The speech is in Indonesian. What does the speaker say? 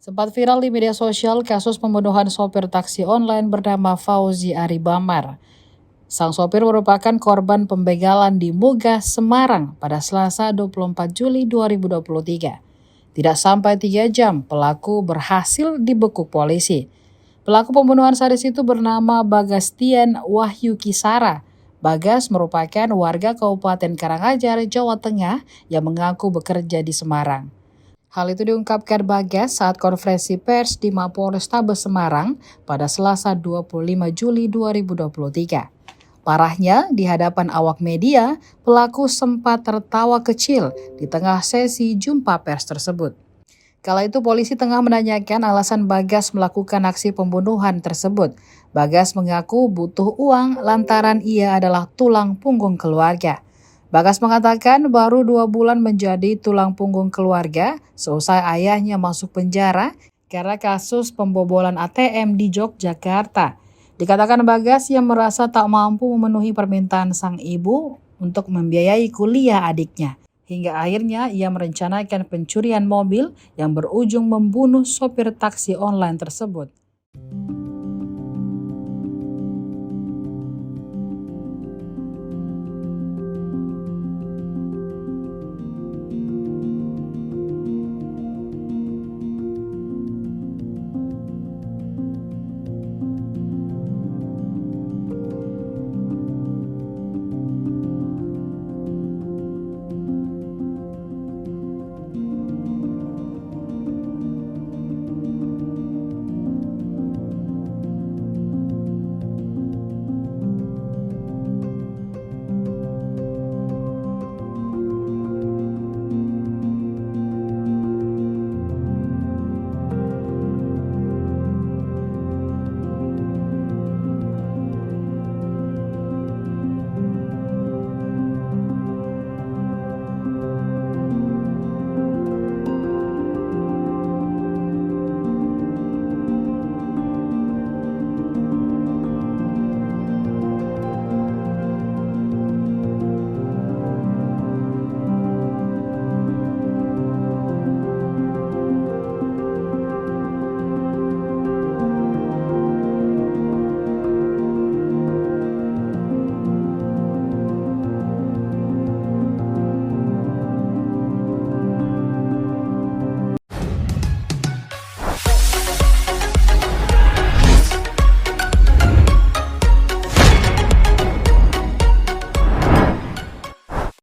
Sempat viral di media sosial kasus pembunuhan sopir taksi online bernama Fauzi Aribamar. Sang sopir merupakan korban pembegalan di Muga, Semarang pada Selasa 24 Juli 2023. Tidak sampai 3 jam, pelaku berhasil dibekuk polisi. Pelaku pembunuhan sadis itu bernama Bagastian Wahyu Kisara. Bagas merupakan warga Kabupaten Karangajar, Jawa Tengah yang mengaku bekerja di Semarang. Hal itu diungkapkan Bagas saat konferensi pers di Mapolrestabes Semarang pada Selasa 25 Juli 2023. Parahnya, di hadapan awak media, pelaku sempat tertawa kecil di tengah sesi jumpa pers tersebut. Kala itu polisi tengah menanyakan alasan Bagas melakukan aksi pembunuhan tersebut. Bagas mengaku butuh uang lantaran ia adalah tulang punggung keluarga. Bagas mengatakan baru 2 bulan menjadi tulang punggung keluarga seusai ayahnya masuk penjara karena kasus pembobolan ATM di Yogyakarta. Dikatakan Bagas yang merasa tak mampu memenuhi permintaan sang ibu untuk membiayai kuliah adiknya. Hingga akhirnya ia merencanakan pencurian mobil yang berujung membunuh sopir taksi online tersebut.